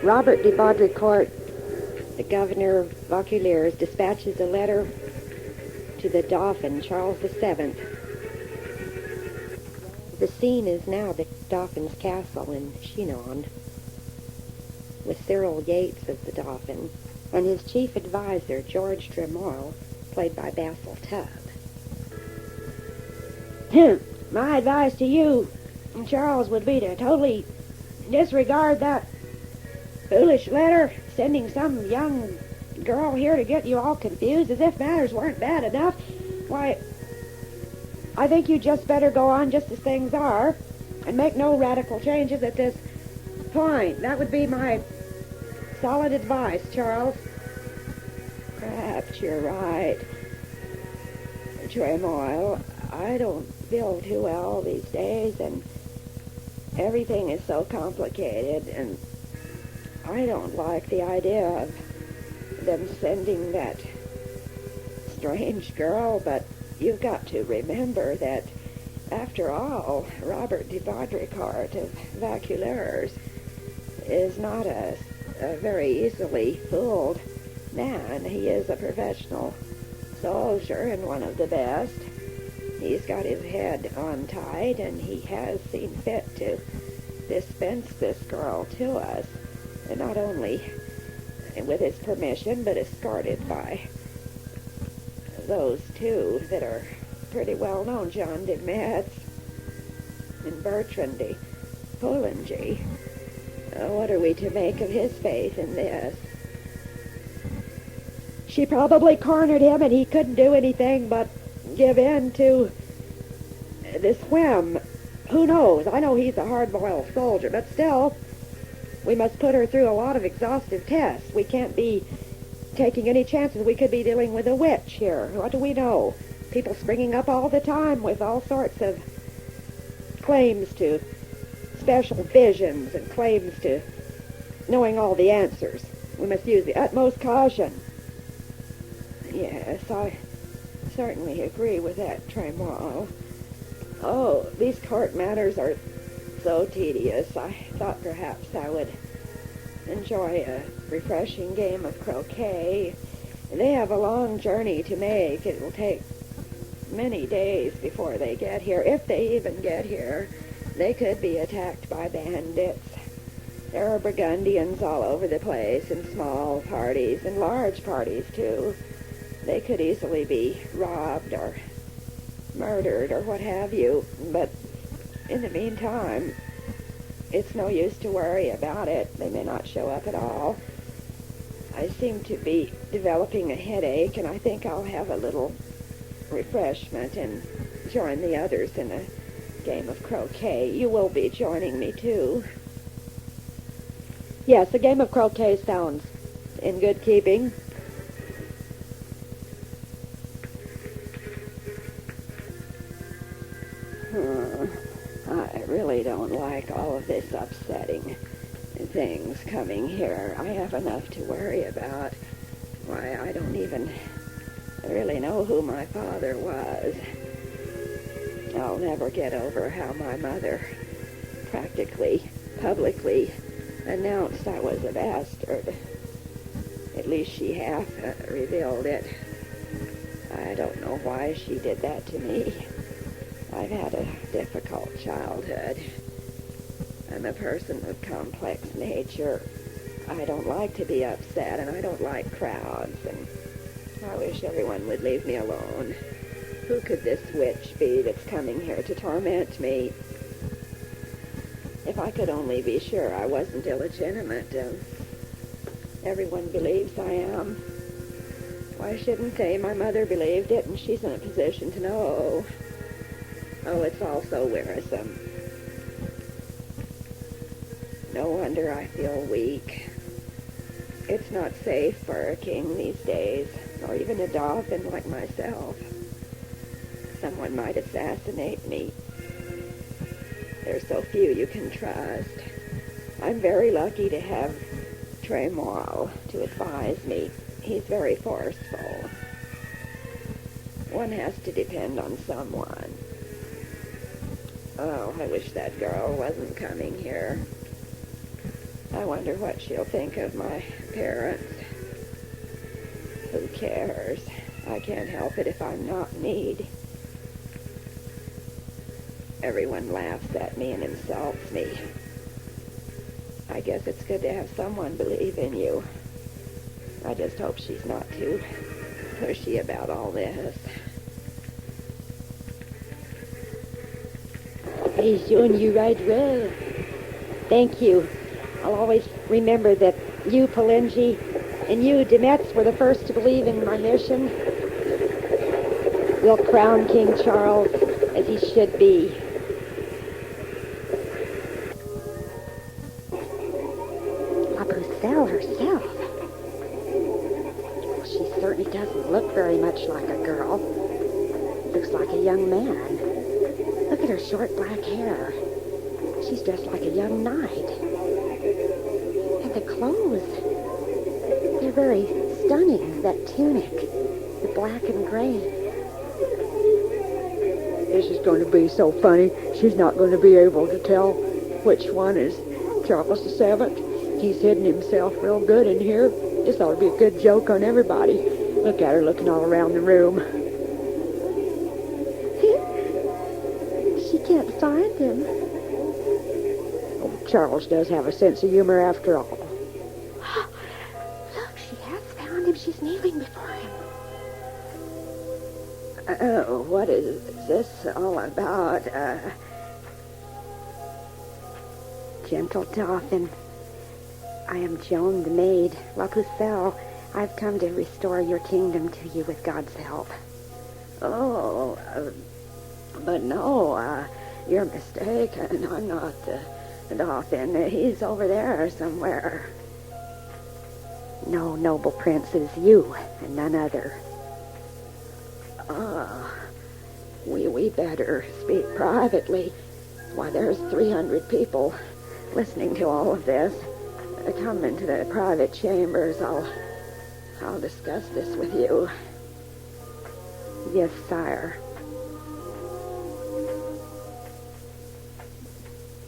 Robert de Baudricourt, the governor of Vaucouleurs, dispatches a letter to the Dauphin, Charles VII. The scene is now the Dauphin's castle in Chinon, with Cyril Yates as the Dauphin, and his chief advisor, George Tremoille, played by Basil Tubb. My advice to you, Charles, would be to totally disregard that foolish letter sending some young girl here to get you all confused as if matters weren't bad enough. Why, I think you just better go on just as things are and make no radical changes at this point. That would be my solid advice, Charles. Perhaps you're right, Tremoille. I don't feel too well these days, and everything is so complicated, and I don't like the idea of them sending that strange girl, but you've got to remember that, after all, Robert de Baudricourt of Vaucouleurs is not a very easily fooled man. He is a professional soldier and one of the best. He's got his head on tight, and he has seen fit to dispense this girl to us, and not only with his permission, but escorted by those two that are pretty well known, John de Metz and Bertrand de Poulengy. What are we to make of his faith in this? She probably cornered him, and he couldn't do anything but give in to this whim. Who knows? I know he's a hard-boiled soldier, but still, we must put her through a lot of exhaustive tests. We can't be taking any chances. We could be dealing with a witch here. What do we know? People springing up all the time with all sorts of claims to special visions and claims to knowing all the answers. We must use the utmost caution. Yes, I certainly agree with that, Tremoille. Oh, these court matters are so tedious. I thought perhaps I would enjoy a refreshing game of croquet. They have a long journey to make. It will take many days before they get here. If they even get here, they could be attacked by bandits. There are Burgundians all over the place, in small parties and large parties too. They could easily be robbed or murdered or what have you, but in the meantime, it's no use to worry about it. They may not show up at all. I seem to be developing a headache, and I think I'll have a little refreshment and join the others in a game of croquet. You will be joining me, too. Yes, a game of croquet sounds in good keeping. I really don't like all of this upsetting things coming here. I have enough to worry about. Why, I don't even really know who my father was. I'll never get over how my mother practically, publicly announced I was a bastard. At least she half revealed it. I don't know why she did that to me. I've had a difficult childhood. I'm a person with complex nature. I don't like to be upset, and I don't like crowds, and I wish everyone would leave me alone. Who could this witch be that's coming here to torment me? If I could only be sure I wasn't illegitimate. Everyone believes I am. Why shouldn't they? My mother believed it, and she's in a position to know. Oh, it's all so wearisome. No wonder I feel weak. It's not safe for a king these days, or even a Dauphin like myself. Someone might assassinate me. There's so few you can trust. I'm very lucky to have Tremoille to advise me. He's very forceful. One has to depend on someone. Oh, I wish that girl wasn't coming here. I wonder what she'll think of my parents. Who cares? I can't help it if I'm not need. Everyone laughs at me and insults me. I guess it's good to have someone believe in you. I just hope she's not too pushy about all this. Hey, Joan, you ride well. Thank you. I'll always remember that you, Palingi, and you, Demetz, were the first to believe in my mission. We'll crown King Charles as he should be. La Pucelle herself. Well, she certainly doesn't look very much like a girl. Looks like a young man. Look at her short black hair. She's dressed like a young knight. And the clothes, they're very stunning. That tunic, the black and gray. This is going to be so funny. She's not going to be able to tell which one is Charles VII. He's hidden himself real good in here. This ought to be a good joke on everybody. Look at her looking all around the room. She can't find him. Oh, Charles does have a sense of humor after all. Look, she has found him. She's kneeling before him. What is this all about? Gentle Dauphin, I am Joan the maid, La Pucelle. I've come to restore your kingdom to you with God's help. Oh, but no, you're mistaken. I'm not the Dauphin. He's over there somewhere. No, noble prince, it is you and none other. We better speak privately. Why, there's 300 people listening to all of this. Come into the private chambers. I'll discuss this with you. Yes, sire.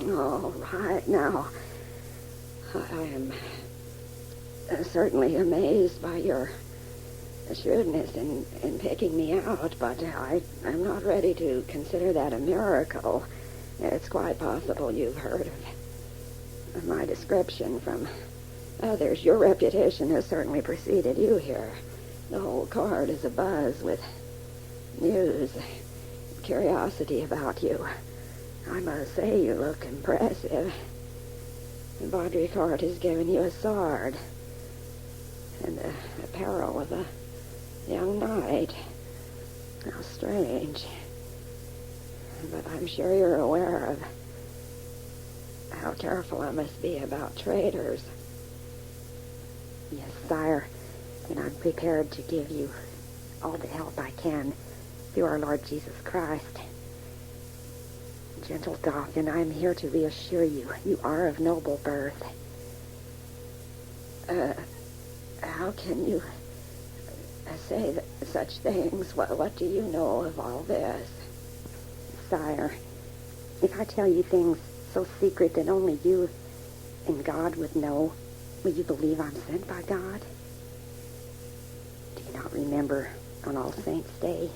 All right, now, I am certainly amazed by your shrewdness in picking me out, but I'm not ready to consider that a miracle. It's quite possible you've heard of my description from others. Your reputation has certainly preceded you here. The whole court is abuzz with news, curiosity about you. I must say you look impressive. The Baudricourt has given you a sword and the apparel of a young knight. How strange. But I'm sure you're aware of how careful I must be about traitors. Yes, sire, and I'm prepared to give you all the help I can through our Lord Jesus Christ. Gentle Dauphin, I'm here to reassure you, you are of noble birth. How can you say such things? What do you know of all this? Sire, if I tell you things so secret that only you and God would know, will you believe I'm sent by God? Do you not remember on All Saints' Day,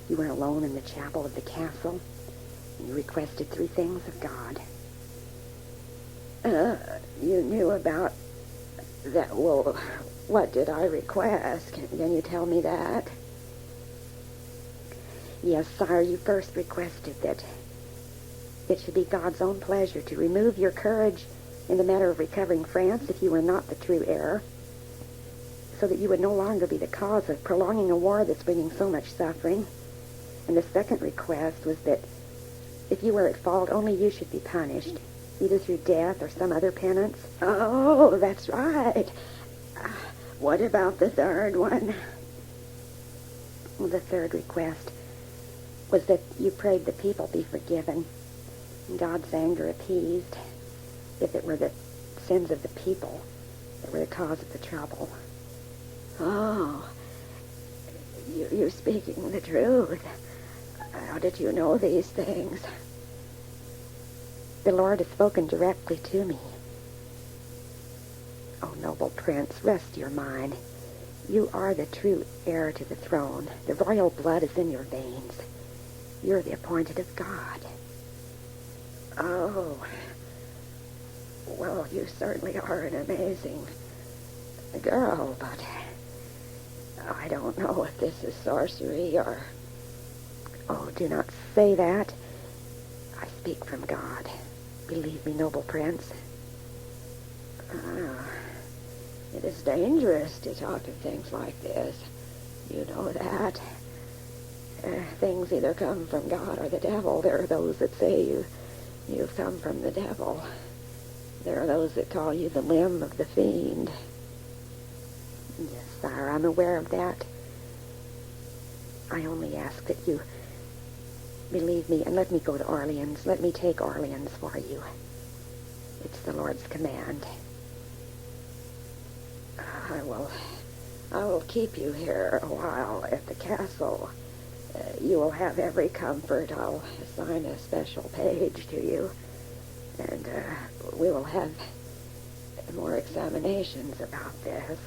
you were alone in the chapel of the castle, and you requested 3 things of God? You knew about that. Well, what did I request? Can you tell me that? Yes, sire, you first requested that it should be God's own pleasure to remove your courage in the matter of recovering France if you were not the true heir, so that you would no longer be the cause of prolonging a war that's bringing so much suffering. And the second request was that if you were at fault, only you should be punished, either through death or some other penance. Oh, that's right. What about the third one? Well, the third request was that you prayed the people be forgiven, and God's anger appeased, if it were the sins of the people that were the cause of the trouble. Oh, you're speaking the truth. How did you know these things? The Lord has spoken directly to me. Oh, noble prince, rest your mind. You are the true heir to the throne. The royal blood is in your veins. You're the appointed of God. Oh, well, you certainly are an amazing girl, but I don't know if this is sorcery or... Oh, do not say that. I speak from God. Believe me, noble prince. It is dangerous to talk of things like this. You know that. Things either come from God or the devil. There are those that say you've come from the devil. There are those that call you the limb of the fiend. Yes, sire, I'm aware of that. I only ask that you believe me and let me go to Orleans. Let me take Orleans for you. It's the Lord's command. I will keep you here a while at the castle. You will have every comfort. I'll assign a special page to you. And we will have more examinations about this.